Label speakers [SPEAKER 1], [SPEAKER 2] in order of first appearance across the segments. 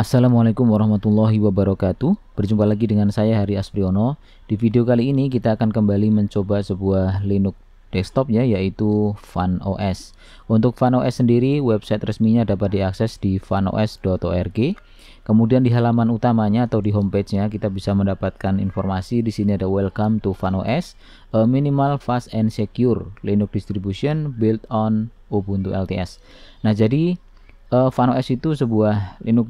[SPEAKER 1] Assalamualaikum warahmatullahi wabarakatuh. Berjumpa lagi dengan saya Hari Aspriono. Di video kali ini kita akan kembali mencoba sebuah Linux desktop ya, yaitu FunOS. Untuk FunOS sendiri, website resminya dapat diakses di funos.org. Kemudian di halaman utamanya atau di homepage-nya kita bisa mendapatkan informasi. Di sini ada Welcome to FunOS, a minimal, fast and secure Linux distribution built on Ubuntu LTS. Nah, jadi FunOS itu sebuah Linux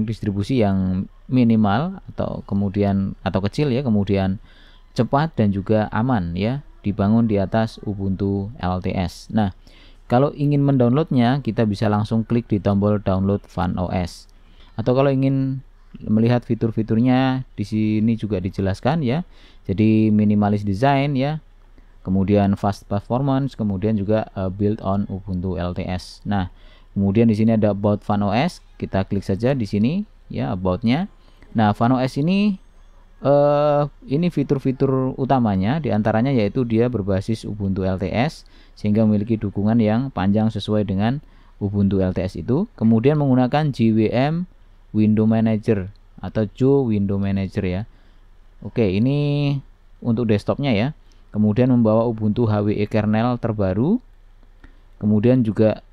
[SPEAKER 1] distribusi yang minimal atau kecil ya, kemudian cepat dan juga aman ya, dibangun di atas Ubuntu LTS. Nah, kalau ingin mendownloadnya kita bisa langsung klik di tombol download FunOS. Atau kalau ingin melihat fitur-fiturnya di sini juga dijelaskan ya. Jadi minimalis design ya, kemudian fast performance, kemudian juga build on Ubuntu LTS. Nah, kemudian di sini ada About FunOS, kita klik saja di sini ya, About-nya. Nah, FunOS ini fitur-fitur utamanya diantaranya yaitu dia berbasis Ubuntu LTS sehingga memiliki dukungan yang panjang sesuai dengan Ubuntu LTS itu. Kemudian menggunakan JWM Window Manager atau Joe Window Manager ya. Oke, ini untuk desktopnya ya. Kemudian membawa Ubuntu HWE kernel terbaru. Kemudian juga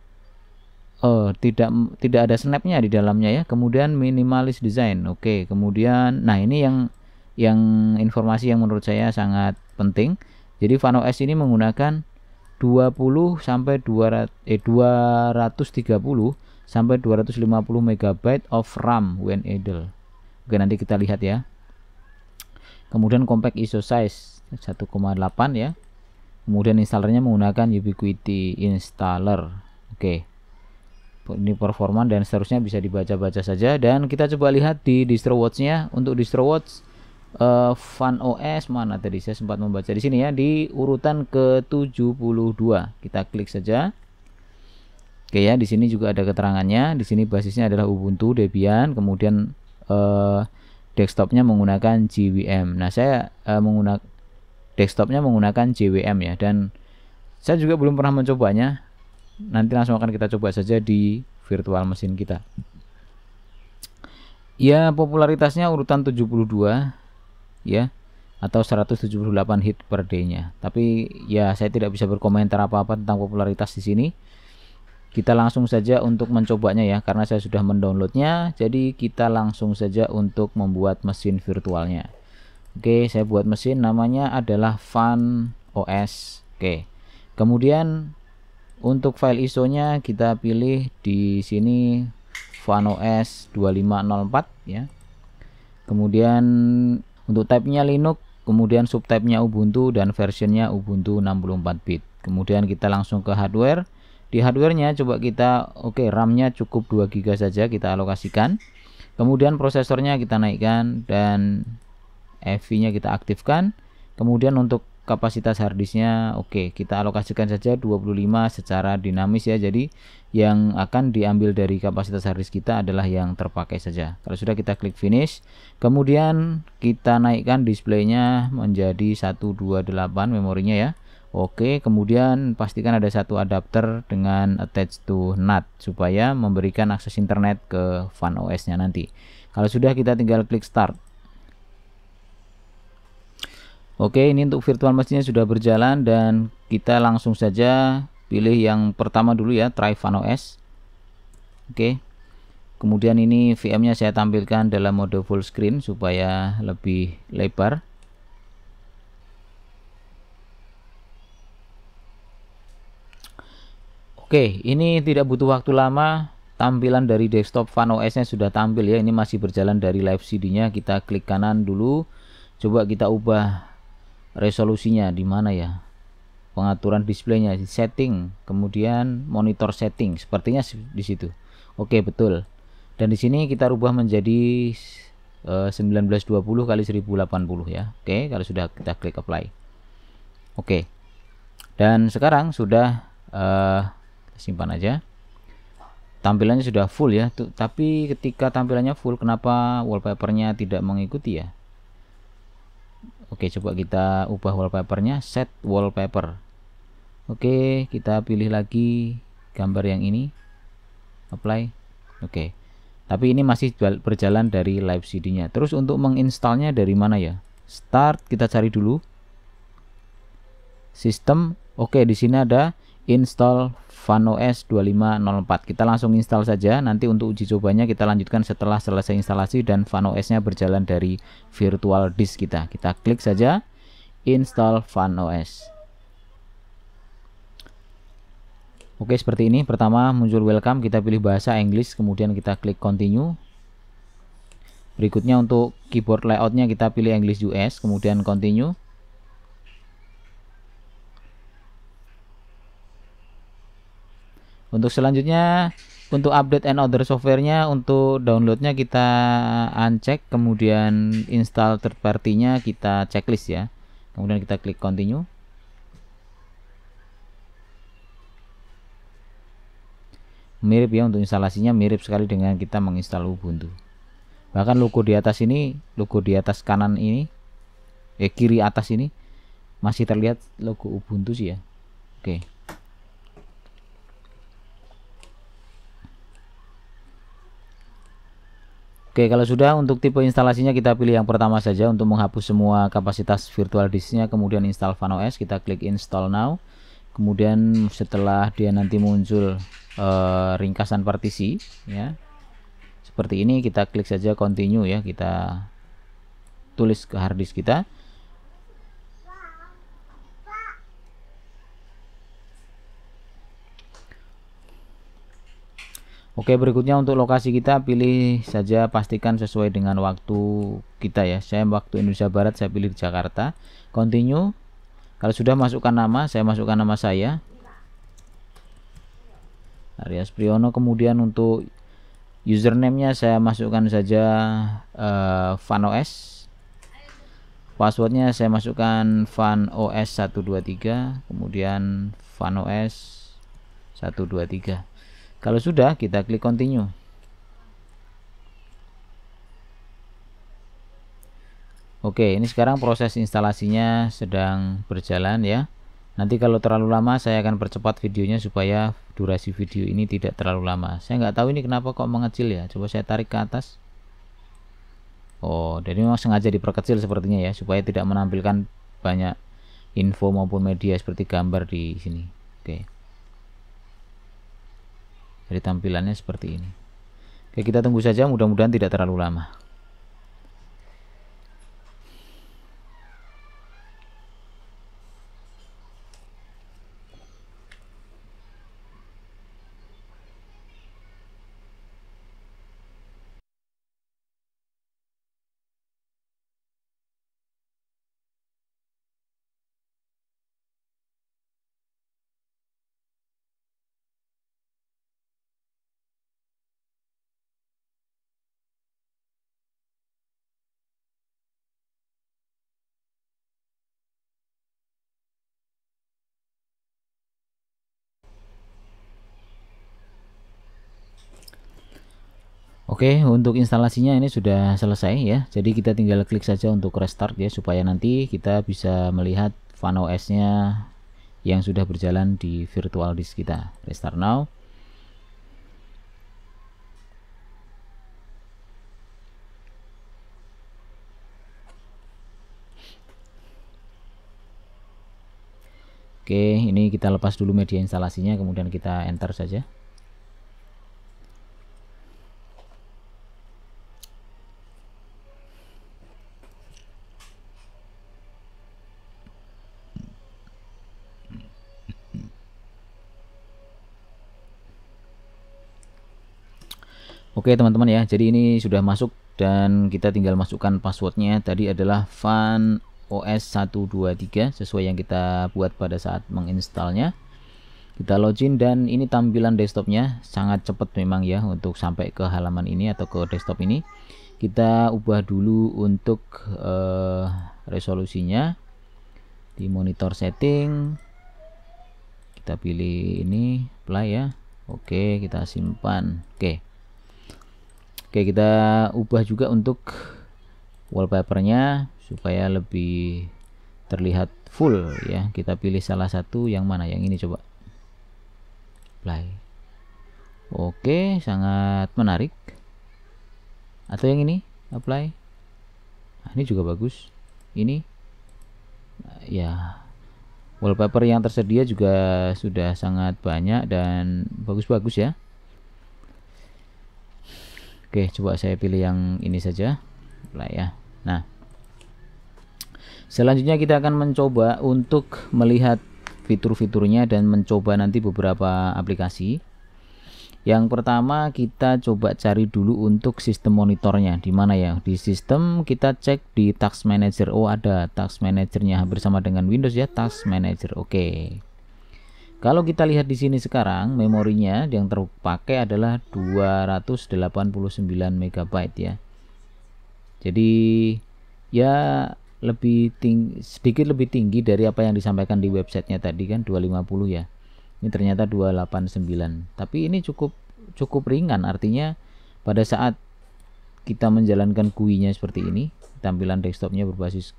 [SPEAKER 1] tidak ada snapnya di dalamnya ya. Kemudian minimalis design. Oke, kemudian nah ini yang informasi yang menurut saya sangat penting. Jadi FunOS ini menggunakan 20 sampai 230 sampai 250 MB of RAM when idle. Oke, nanti kita lihat ya. Kemudian compact ISO size 1,8 ya. Kemudian installernya menggunakan Ubiquiti installer. Oke. Ini performa dan seterusnya bisa dibaca-baca saja, dan kita coba lihat di DistroWatch-nya. Untuk DistroWatch FunOS mana tadi saya sempat membaca di sini ya, di urutan ke-72. Kita klik saja. Oke ya, di sini juga ada keterangannya. Di sini basisnya adalah Ubuntu Debian, kemudian desktopnya menggunakan JWM. Nah, saya menggunakan desktopnya menggunakan JWM ya, dan saya juga belum pernah mencobanya. Nanti langsung akan kita coba saja di virtual mesin kita. Ya, popularitasnya urutan 72 ya, atau 178 hit per day-nya. Tapi ya saya tidak bisa berkomentar apa-apa tentang popularitas di sini. Kita langsung saja untuk mencobanya ya, karena saya sudah mendownloadnya. Jadi kita langsung saja untuk membuat mesin virtualnya. Oke, saya buat mesin, namanya adalah FunOS. Oke. Kemudian untuk file ISO-nya kita pilih di sini FunOS 2504 ya. Kemudian untuk type-nya Linux, kemudian subtype-nya Ubuntu, dan versionnya Ubuntu 64 bit. Kemudian kita langsung ke hardware. Di hardware-nya coba kita RAM-nya cukup 2 GB saja kita alokasikan. Kemudian prosesornya kita naikkan dan EV-nya kita aktifkan. Kemudian untuk kapasitas harddisknya kita alokasikan saja 25 secara dinamis ya. Jadi yang akan diambil dari kapasitas harddisk kita adalah yang terpakai saja. Kalau sudah, kita klik finish. Kemudian kita naikkan displaynya menjadi 128 memorinya ya. Kemudian pastikan ada satu adapter dengan attach to NAT supaya memberikan akses internet ke FunOS nya nanti. Kalau sudah, kita tinggal klik start. Ini untuk virtual mesinnya sudah berjalan, dan kita langsung saja pilih yang pertama dulu ya, try FunOS. Kemudian ini VM-nya saya tampilkan dalam mode full screen supaya lebih lebar. Ini tidak butuh waktu lama. Tampilan dari desktop FunOS-nya sudah tampil ya. Ini masih berjalan dari live CD-nya. Kita klik kanan dulu. Coba kita ubah resolusinya di mana ya, pengaturan displaynya, setting, kemudian monitor setting, sepertinya di situ. Betul. Dan di sini kita rubah menjadi 1920 kali 1080 ya. Kalau sudah, kita klik apply. Dan sekarang sudah simpan aja. Tampilannya sudah full ya. Tapi ketika tampilannya full, kenapa wallpapernya tidak mengikuti ya? Coba kita ubah wallpapernya, set wallpaper. Kita pilih lagi gambar yang ini, apply. tapi ini masih berjalan dari live CD-nya. Terus untuk menginstalnya dari mana ya? Start, kita cari dulu sistem. Oke, di sini ada install FunOS 2504. Kita langsung install saja. Nanti untuk uji cobanya kita lanjutkan setelah selesai instalasi dan FunOS-nya berjalan dari virtual disk kita. Kita klik saja install FunOS. Oke, seperti ini. Pertama muncul welcome, kita pilih bahasa Inggris, kemudian kita klik continue. Berikutnya untuk keyboard layoutnya kita pilih English US, kemudian continue. Untuk selanjutnya, untuk update and other softwarenya, untuk downloadnya kita uncheck, kemudian install third party-nya kita checklist ya. Kemudian kita klik continue. Mirip ya, untuk instalasinya mirip sekali dengan kita menginstal Ubuntu. Bahkan logo di atas ini, logo di atas kanan ini, kiri atas ini masih terlihat logo Ubuntu sih ya. Oke. Oke, kalau sudah, untuk tipe instalasinya kita pilih yang pertama saja untuk menghapus semua kapasitas virtual disknya, kemudian install FunOS, kita klik install now. Kemudian setelah dia nanti muncul ringkasan partisi ya seperti ini, kita klik saja continue ya, kita tulis ke hard disk kita. Oke, berikutnya untuk lokasi kita pilih saja, pastikan sesuai dengan waktu kita ya. Saya waktu Indonesia Barat, saya pilih di Jakarta. Continue. Kalau sudah, masukkan nama, saya masukkan nama saya, Aryas Priyono. Kemudian untuk username-nya saya masukkan saja FunOS. Passwordnya saya masukkan FunOS 123, kemudian FunOS 123. Kalau sudah, kita klik continue. Oke, ini sekarang proses instalasinya sedang berjalan ya. Nanti kalau terlalu lama saya akan percepat videonya supaya durasi video ini tidak terlalu lama. Saya nggak tahu ini kenapa kok mengecil ya. Coba saya tarik ke atas. Oh, jadi memang sengaja diperkecil sepertinya ya, supaya tidak menampilkan banyak info maupun media seperti gambar di sini. Oke. Jadi tampilannya seperti ini. Oke, kita tunggu saja, mudah-mudahan tidak terlalu lama. Oke, untuk instalasinya ini sudah selesai ya. Jadi kita tinggal klik saja untuk restart ya, supaya nanti kita bisa melihat FunOS-nya yang sudah berjalan di virtual disk kita. Restart now. Oke, ini kita lepas dulu media instalasinya, kemudian kita enter saja. Oke teman-teman ya, jadi ini sudah masuk dan kita tinggal masukkan passwordnya. Tadi adalah FunOS 123 sesuai yang kita buat pada saat menginstalnya. Kita login dan ini tampilan desktopnya sangat cepat memang ya untuk sampai ke halaman ini atau ke desktop ini. Kita ubah dulu untuk resolusinya di monitor setting. Kita pilih ini play ya. Oke, kita simpan. Oke, kita ubah juga untuk wallpapernya supaya lebih terlihat full ya. Kita pilih salah satu, yang mana, yang ini coba. Play. Oke, sangat menarik. atau yang ini apply. Nah, ini juga bagus. Ini ya, wallpaper yang tersedia juga sudah sangat banyak dan bagus-bagus ya. Oke, coba saya pilih yang ini saja lah ya. Nah, selanjutnya kita akan mencoba untuk melihat fitur-fiturnya dan mencoba nanti beberapa aplikasi. Yang pertama kita coba cari dulu untuk sistem monitornya di mana ya. Di sistem kita cek di Task Manager. Oh, ada Task Managernya, hampir sama dengan Windows ya, Task Manager. Oke. Kalau kita lihat di sini sekarang memorinya yang terpakai adalah 289 MB ya. Jadi ya lebih tinggi, sedikit lebih tinggi dari apa yang disampaikan di websitenya tadi kan 250 ya. Ini ternyata 289. Tapi ini cukup ringan, artinya pada saat kita menjalankan GUI-nya seperti ini, tampilan desktopnya berbasis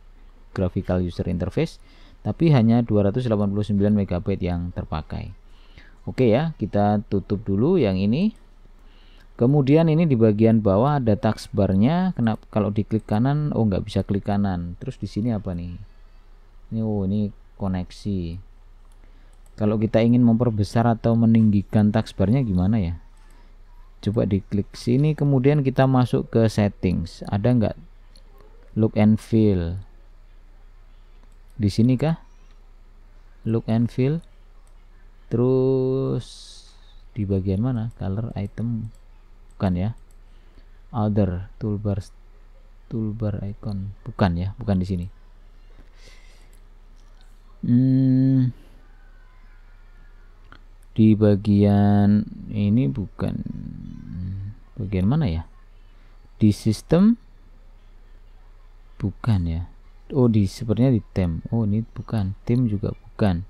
[SPEAKER 1] graphical user interface, tapi hanya 289 MB yang terpakai. Oke ya, kita tutup dulu yang ini. Kemudian ini di bagian bawah ada taskbarnya. Kenapa kalau diklik kanan, oh nggak bisa klik kanan. Terus di sini apa nih? Ini ini koneksi. Kalau kita ingin memperbesar atau meninggikan taskbarnya gimana ya? Coba diklik sini, kemudian kita masuk ke settings. Ada nggak look and feel? Di sini kah? Look and feel. Terus di bagian mana? Color item. Bukan ya. Other toolbar icon. Bukan ya, bukan di sini. Di bagian ini bukan, bagian mana ya? Di sistem bukan ya. Oh, sepertinya di tem. Oh, ini bukan, tim juga bukan.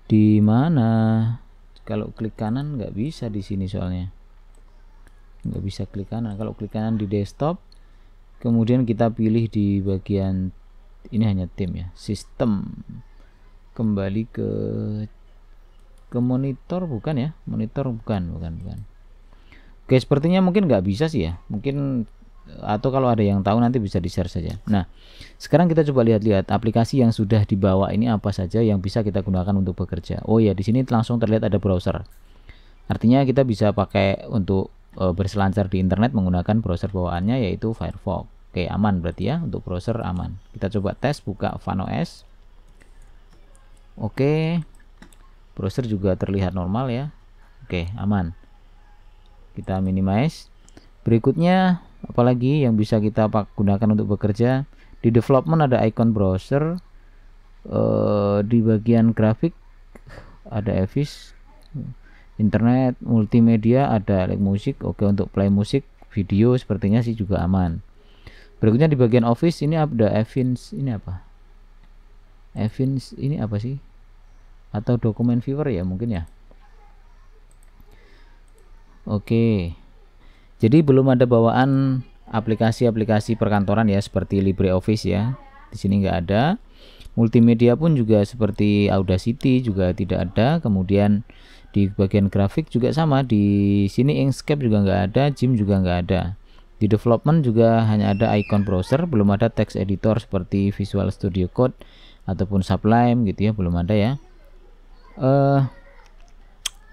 [SPEAKER 1] Di mana? Kalau klik kanan nggak bisa di sini, soalnya nggak bisa klik kanan. Kalau klik kanan di desktop, kemudian kita pilih di bagian ini hanya tim ya, sistem, kembali ke monitor, bukan ya, monitor bukan. Oke, sepertinya mungkin nggak bisa sih ya, mungkin, atau kalau ada yang tahu nanti bisa di share saja. Nah, sekarang kita coba lihat aplikasi yang sudah dibawa ini apa saja yang bisa kita gunakan untuk bekerja. Oh ya, di sini langsung terlihat ada browser, artinya kita bisa pakai untuk berselancar di internet menggunakan browser bawaannya yaitu Firefox. Oke, aman berarti ya, untuk browser aman. Kita coba tes, buka FunOS. Oke, browser juga terlihat normal ya. Oke, aman. Kita minimize. Berikutnya apalagi yang bisa kita gunakan untuk bekerja? Di development ada icon browser. Di bagian grafik ada Evis, internet, multimedia, ada like musik. Oke, untuk play musik, video sepertinya sih juga aman. Berikutnya di bagian office ini ada Evans, ini apa? Evans ini apa sih? Atau dokumen viewer ya mungkin ya. Oke. Jadi belum ada bawaan aplikasi-aplikasi perkantoran ya seperti LibreOffice ya. Di sini nggak ada. Multimedia pun juga seperti Audacity juga tidak ada. Kemudian di bagian grafik juga sama. Di sini Inkscape juga nggak ada, GIMP juga nggak ada. Di development juga hanya ada icon browser, belum ada text editor seperti Visual Studio Code ataupun Sublime gitu ya, belum ada ya.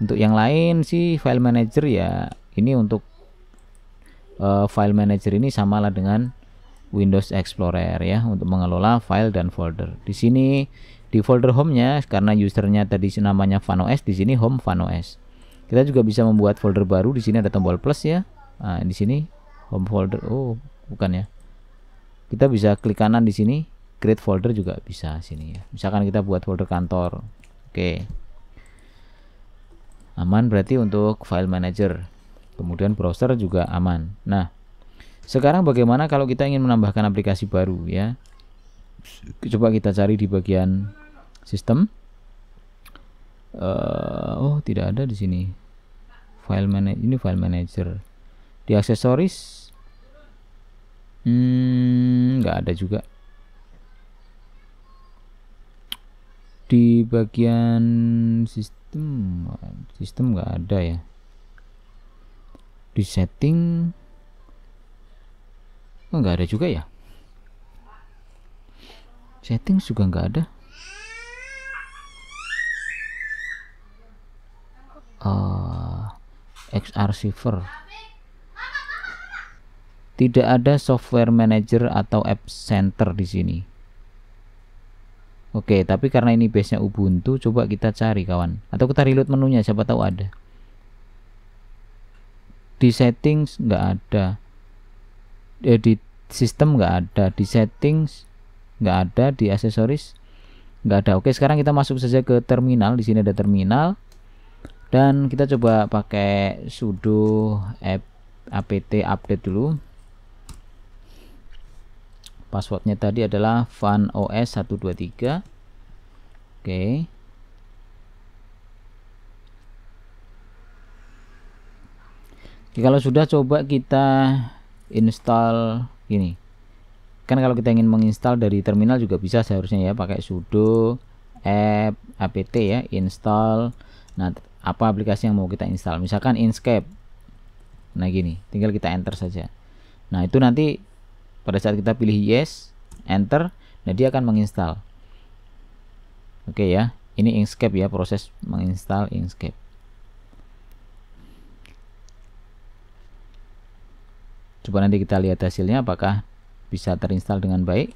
[SPEAKER 1] Untuk yang lain sih file manager ya, ini untuk file manager ini samalah dengan Windows Explorer ya, untuk mengelola file dan folder. Di sini di folder home-nya, karena usernya tadi namanya FunOS, di sini home FunOS. Kita juga bisa membuat folder baru. Di sini ada tombol plus ya. Nah, di sini home folder. Oh, bukan ya. Kita bisa klik kanan di sini, create folder juga bisa sini ya. Misalkan kita buat folder kantor. Oke. Aman berarti untuk file manager. Kemudian browser juga aman. Nah, sekarang bagaimana kalau kita ingin menambahkan aplikasi baru ya? Coba kita cari di bagian sistem. Oh, tidak ada di sini. File manager, ini file manager. Di aksesoris nggak ada juga. Di bagian sistem nggak ada ya. Di setting nggak ada juga ya, setting juga nggak ada. X-Archiver tidak ada software manager atau app center di sini. Oke, tapi karena ini base nya Ubuntu, coba kita cari kawan, atau kita reload menunya, siapa tahu ada. Di settings nggak ada, di sistem nggak ada, di settings nggak ada, di aksesoris nggak ada. Oke, sekarang kita masuk saja ke terminal. Di sini ada terminal dan kita coba pakai sudo apt update dulu. Passwordnya tadi adalah funos 123. Oke. Oke, kalau sudah, coba kita install ini. Kan kalau kita ingin menginstal dari terminal juga bisa seharusnya ya, pakai sudo apt ya, install. Nah, apa aplikasi yang mau kita install? Misalkan Inkscape. Nah, gini, tinggal kita enter saja. Nah, itu nanti pada saat kita pilih yes, enter, nah dia akan menginstal. Oke ya, ini Inkscape ya, proses menginstal Inkscape. Coba nanti kita lihat hasilnya apakah bisa terinstall dengan baik.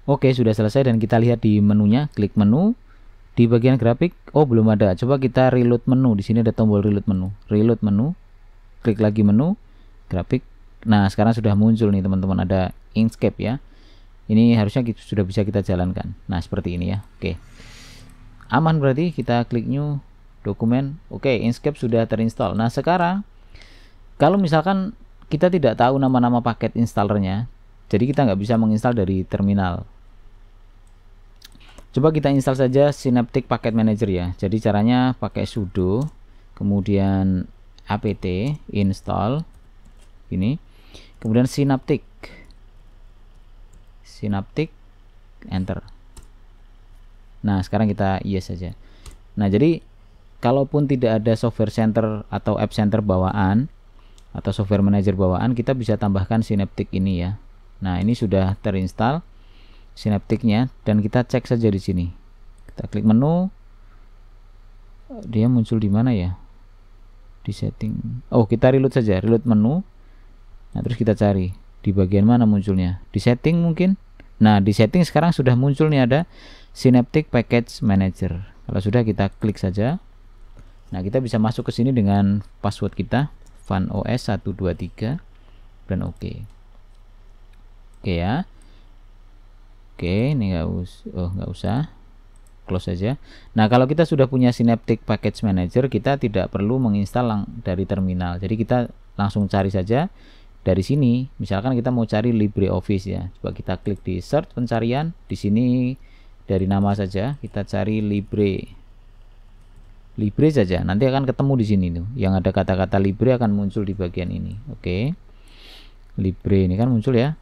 [SPEAKER 1] Oke, sudah selesai dan kita lihat di menunya, klik menu di bagian grafik. Oh, belum ada. Coba kita reload menu. Di sini ada tombol reload menu. Reload menu. Klik lagi menu, grafik. Nah, sekarang sudah muncul nih teman-teman, ada Inkscape ya. Ini harusnya sudah bisa kita jalankan. Nah, seperti ini ya. Oke. Aman berarti, kita klik new dokumen. Oke, Inkscape sudah terinstall. Nah, sekarang kalau misalkan kita tidak tahu nama-nama paket installernya, jadi kita nggak bisa menginstal dari terminal. Coba kita install saja Synaptic Package Manager ya. Jadi caranya pakai sudo, kemudian apt install ini, kemudian Synaptic, enter. Nah, sekarang kita yes saja. Nah, jadi kalaupun tidak ada software center atau app center bawaan atau software manager bawaan, kita bisa tambahkan Synaptic ini ya. Nah, ini sudah terinstall Synaptic-nya dan kita cek saja di sini. Kita klik menu. Dia muncul di mana ya? Di setting. Oh, kita reload saja, reload menu. Nah, terus kita cari di bagian mana munculnya? Di setting mungkin. Nah, di setting sekarang sudah muncul nih, ada Synaptic Package Manager. Kalau sudah, kita klik saja. Nah, kita bisa masuk ke sini dengan password kita funos 123 dan oke. Oke ya. Oke, ini nggak usah, close saja. Nah, kalau kita sudah punya Synaptic Package Manager, kita tidak perlu menginstal dari terminal. Jadi kita langsung cari saja dari sini. Misalkan kita mau cari LibreOffice ya. Coba kita klik di search pencarian. Di sini dari nama saja kita cari Libre saja. Nanti akan ketemu di sini tuh. Yang ada kata-kata Libre akan muncul di bagian ini. Oke. Libre ini kan muncul ya.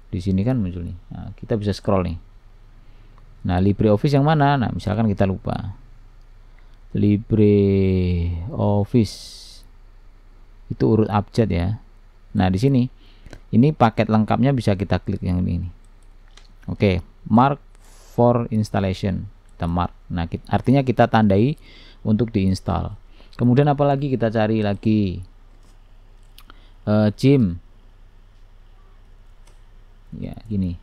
[SPEAKER 1] Di sini kan muncul nih. Nah, kita bisa scroll nih. Nah, LibreOffice yang mana? Nah, misalkan kita lupa. LibreOffice itu urut abjad ya. Nah, di sini ini paket lengkapnya bisa kita klik yang ini. Oke, mark for installation. Kita mark. Nah, artinya kita tandai untuk diinstal. Kemudian apalagi kita cari lagi Gym. Ya, gini.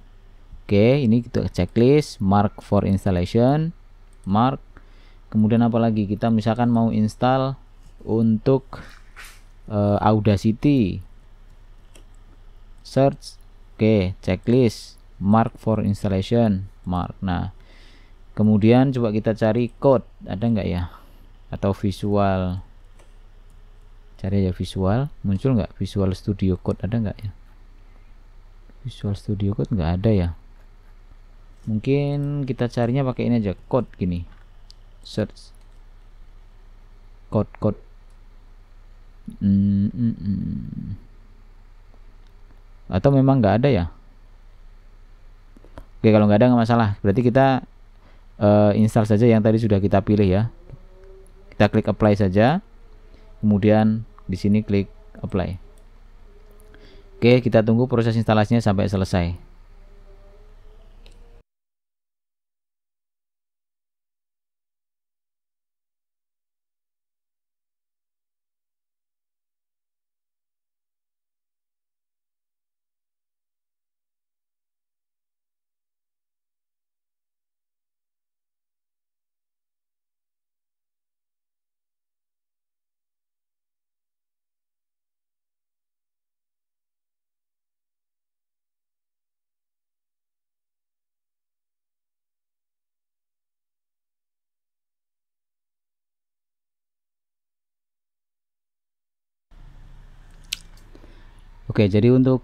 [SPEAKER 1] Oke, ini kita checklist, mark for installation, mark. Kemudian apa lagi? Kita misalkan mau install untuk Audacity, search. Oke, checklist, mark for installation, mark. Nah, kemudian coba kita cari code, ada nggak ya? Atau visual Cari ya visual, muncul nggak Visual Studio Code, ada nggak ya? Visual Studio Code nggak ada ya. Mungkin kita carinya pakai ini aja, code gini, search code. Atau memang nggak ada ya? Oke, kalau nggak ada nggak masalah, berarti kita install saja yang tadi sudah kita pilih ya. Kita klik apply saja, kemudian di sini klik apply. Oke, kita tunggu proses instalasinya sampai selesai. Oke, jadi untuk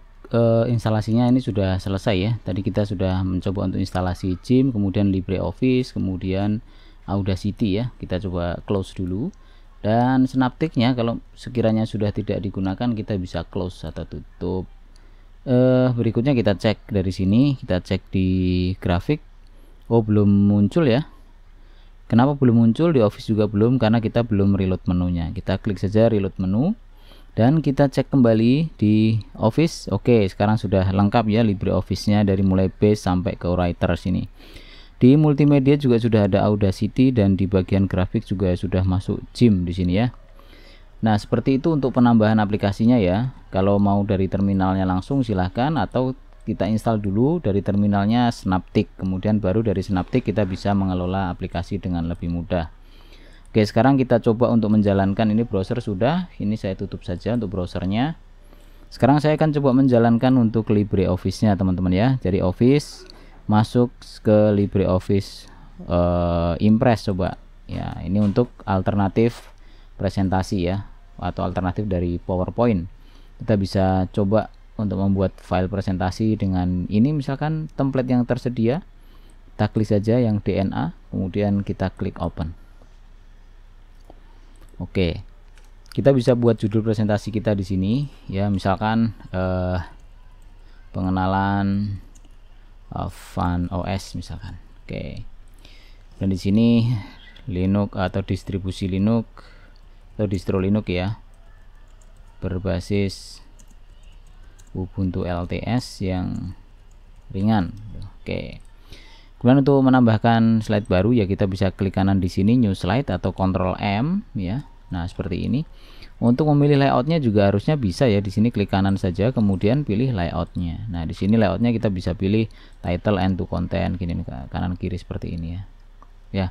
[SPEAKER 1] instalasinya ini sudah selesai ya. Tadi kita sudah mencoba untuk instalasi Gym, kemudian LibreOffice, kemudian Audacity ya. Kita coba close dulu. Dan Synaptic-nya kalau sekiranya sudah tidak digunakan, kita bisa close atau tutup. Berikutnya kita cek dari sini, kita cek di grafik. Oh, belum muncul ya. Kenapa belum muncul? Di Office juga belum, karena kita belum reload menunya. Kita klik saja reload menu. Dan kita cek kembali di Office. Oke, sekarang sudah lengkap ya LibreOffice-nya dari mulai base sampai ke writer sini. Di multimedia juga sudah ada Audacity dan di bagian grafik juga sudah masuk Gym di sini ya. Nah, seperti itu untuk penambahan aplikasinya ya. Kalau mau dari terminalnya langsung silahkan, atau kita install dulu dari terminalnya Synaptic, kemudian baru dari Synaptic kita bisa mengelola aplikasi dengan lebih mudah. Oke, sekarang kita coba untuk menjalankan. Ini browser sudah, ini saya tutup saja untuk browsernya. Sekarang saya akan coba menjalankan untuk LibreOffice-nya teman-teman ya. Jadi Office, masuk ke LibreOffice Impress coba. Ya, ini untuk alternatif presentasi ya, atau alternatif dari PowerPoint. Kita bisa coba untuk membuat file presentasi dengan ini, misalkan template yang tersedia. Kita klik saja yang DNA, kemudian kita klik open. Oke, kita bisa buat judul presentasi kita di sini ya, misalkan pengenalan Fun OS misalkan. Oke, dan di sini Linux atau distribusi Linux atau distro Linux ya, berbasis Ubuntu LTS yang ringan. Oke. Kemudian untuk menambahkan slide baru ya, kita bisa klik kanan di sini new slide atau Ctrl M ya. Nah, seperti ini. Untuk memilih layoutnya juga harusnya bisa ya. Di sini klik kanan saja, kemudian pilih layoutnya. Nah, di sini layoutnya kita bisa pilih title and to content, gini kanan kiri seperti ini ya. Ya.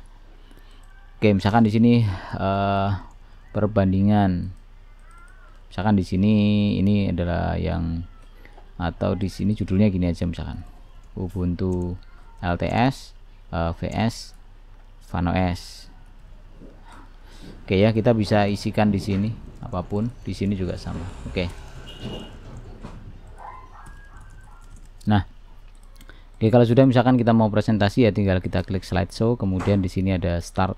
[SPEAKER 1] Oke, misalkan di sini perbandingan. Misalkan di sini ini adalah yang, atau di sini judulnya gini aja misalkan. Ubuntu LTS vs Fun OS. Oke ya, kita bisa isikan di sini apapun, di sini juga sama. Oke. Nah, oke, kalau sudah misalkan kita mau presentasi ya, tinggal kita klik slideshow, kemudian di sini ada start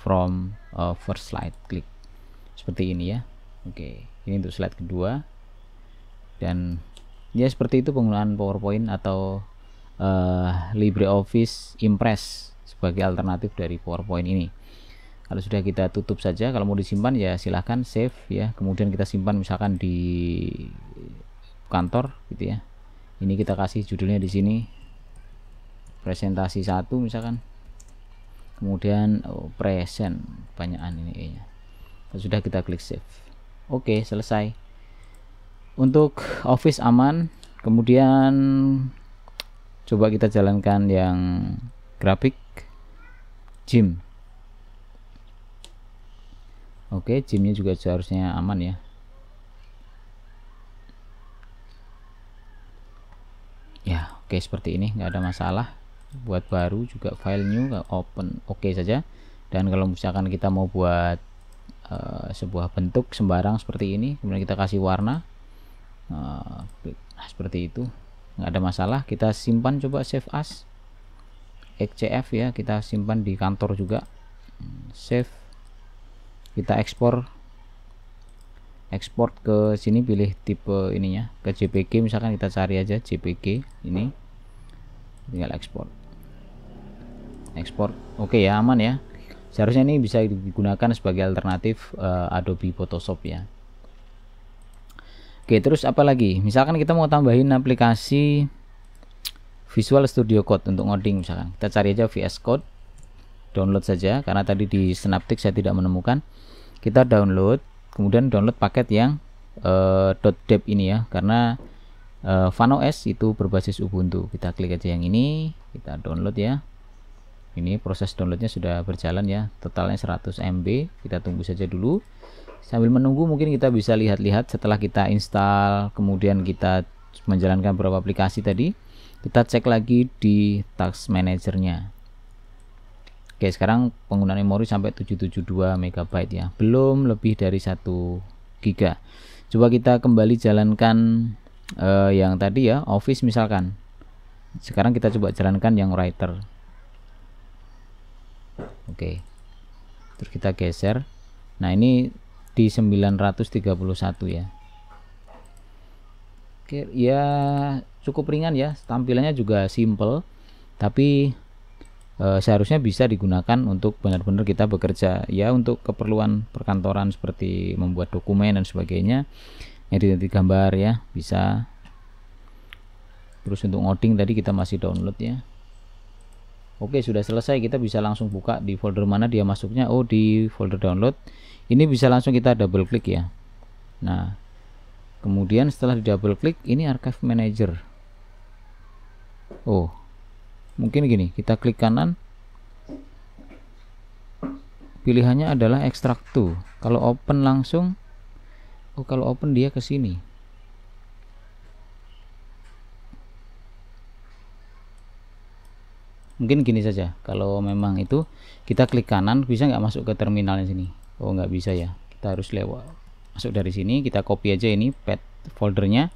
[SPEAKER 1] from first slide, klik seperti ini ya. Oke, ini untuk slide kedua. Dan ya seperti itu penggunaan PowerPoint atau LibreOffice Impress sebagai alternatif dari PowerPoint ini. Kalau sudah kita tutup saja, kalau mau disimpan ya silahkan save ya, kemudian kita simpan misalkan di kantor gitu ya. Ini kita kasih judulnya di sini presentasi 1 misalkan, kemudian present banyakan ini kayaknya. Kalau sudah kita klik save. Oke, selesai. Untuk Office aman. Kemudian coba kita jalankan yang grafik Gym. Oke, Gymnya juga seharusnya aman ya. Ya, oke, seperti ini, nggak ada masalah. Buat baru juga file new, open, oke saja. Dan kalau misalkan kita mau buat sebuah bentuk sembarang seperti ini, kemudian kita kasih warna seperti itu, nggak ada masalah. Kita simpan, coba save as XCF ya, kita simpan di kantor juga, save, kita ekspor ke sini, pilih tipe ininya ke JPG misalkan, kita cari aja JPG ini, tinggal ekspor. Oke ya, aman ya. Seharusnya ini bisa digunakan sebagai alternatif Adobe Photoshop ya. Oke, terus apa lagi? Misalkan kita mau tambahin aplikasi Visual Studio Code untuk ngoding misalkan. Kita cari aja VS Code, download saja, karena tadi di Synaptic saya tidak menemukan. Kita download, kemudian download paket yang .deb ini ya, karena FunOS itu berbasis Ubuntu. Kita klik aja yang ini, kita download ya. Ini proses downloadnya sudah berjalan ya, totalnya 100 MB. Kita tunggu saja dulu. Sambil menunggu mungkin kita bisa lihat-lihat setelah kita install, kemudian kita menjalankan beberapa aplikasi tadi, kita cek lagi di Task Manager-nya. Oke, sekarang penggunaan memori sampai 772 MB ya, belum lebih dari 1 GB. Coba kita kembali jalankan yang tadi ya, Office misalkan. Sekarang kita coba jalankan yang Writer. Oke, terus kita geser. Nah, ini di 931 ya. Oke ya, cukup ringan ya, tampilannya juga simple, tapi seharusnya bisa digunakan untuk benar-benar kita bekerja ya, untuk keperluan perkantoran seperti membuat dokumen dan sebagainya, edit gambar ya bisa. Terus untuk ngoding tadi kita masih download ya. Oke, sudah selesai. Kita bisa langsung buka di folder mana dia masuknya. Oh, di folder download. Ini bisa langsung kita double klik ya. Nah, kemudian setelah di double klik, ini Archive Manager. Oh, mungkin gini, kita klik kanan, pilihannya adalah Extract to. Kalau open langsung, oh kalau open dia ke sini. Mungkin gini saja, kalau memang itu kita klik kanan, bisa nggak masuk ke terminalnya sini? Oh, nggak bisa ya, kita harus lewat masuk dari sini. Kita copy aja ini path foldernya,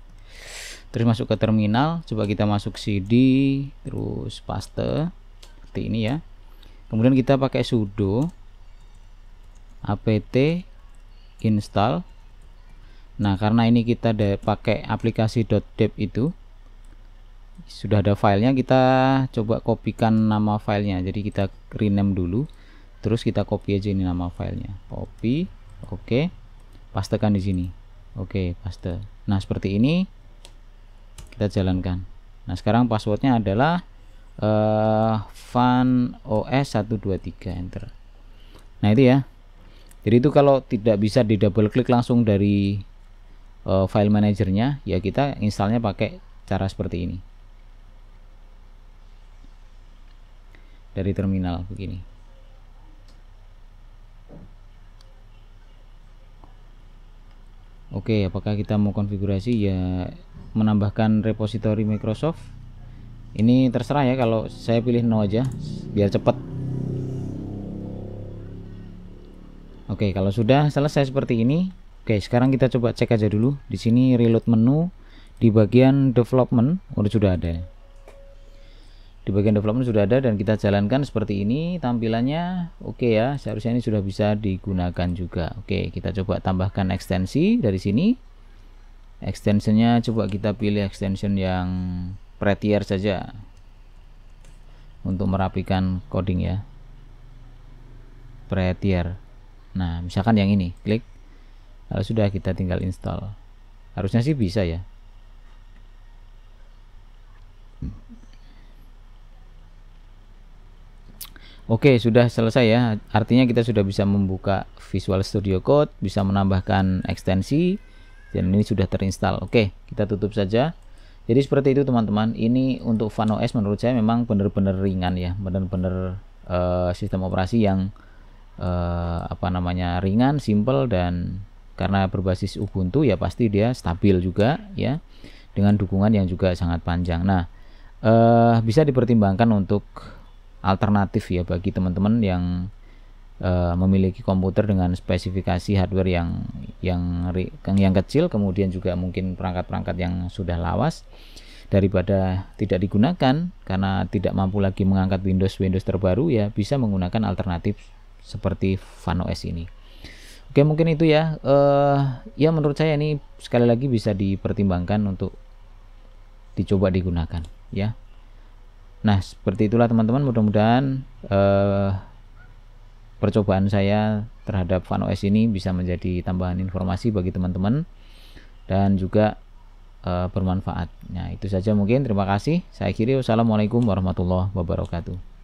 [SPEAKER 1] terus masuk ke terminal. Coba kita masuk CD, terus paste seperti ini ya. Kemudian kita pakai sudo apt install. Nah, karena ini kita pakai aplikasi .deb itu sudah ada filenya, kita coba kopikan nama filenya. Jadi kita rename dulu, terus kita copy aja ini nama filenya, copy. Oke, pastekan di sini. Oke, paste. Nah, seperti ini kita jalankan. Nah, sekarang passwordnya adalah FunOS123, enter. Nah, itu ya. Jadi itu kalau tidak bisa di double klik langsung dari file manajernya ya, kita installnya pakai cara seperti ini dari terminal begini. Oke, apakah kita mau konfigurasi ya, menambahkan repository Microsoft? Ini terserah ya, kalau saya pilih no aja biar cepat. Oke, kalau sudah selesai seperti ini, oke, sekarang kita coba cek aja dulu di sini reload menu di bagian development. Oh, sudah ada. Di bagian development sudah ada dan kita jalankan seperti ini tampilannya. Oke ya, seharusnya ini sudah bisa digunakan juga. Oke, kita coba tambahkan ekstensi dari sini. Extensionnya coba kita pilih extension yang Prettier saja untuk merapikan coding ya, Prettier. Nah, misalkan yang ini, klik. Lalu sudah, kita tinggal install. Harusnya sih bisa ya. Oke, sudah selesai ya. Artinya kita sudah bisa membuka Visual Studio Code, bisa menambahkan ekstensi, dan ini sudah terinstall. Oke, kita tutup saja. Jadi seperti itu teman-teman. Ini untuk FunOS menurut saya memang benar-benar ringan ya, benar-benar sistem operasi yang ringan, simple, dan karena berbasis Ubuntu ya pasti dia stabil juga ya, dengan dukungan yang juga sangat panjang. Nah, bisa dipertimbangkan untuk alternatif ya bagi teman-teman yang memiliki komputer dengan spesifikasi hardware yang kecil, kemudian juga mungkin perangkat-perangkat yang sudah lawas, daripada tidak digunakan karena tidak mampu lagi mengangkat Windows terbaru, ya bisa menggunakan alternatif seperti VanOS ini. Oke, mungkin itu ya. Ya menurut saya ini sekali lagi bisa dipertimbangkan untuk dicoba digunakan ya. Nah, seperti itulah teman-teman, mudah-mudahan percobaan saya terhadap VanOS ini bisa menjadi tambahan informasi bagi teman-teman dan juga bermanfaat. Nah, itu saja mungkin. Terima kasih. Saya akhiri. Wassalamualaikum warahmatullahi wabarakatuh.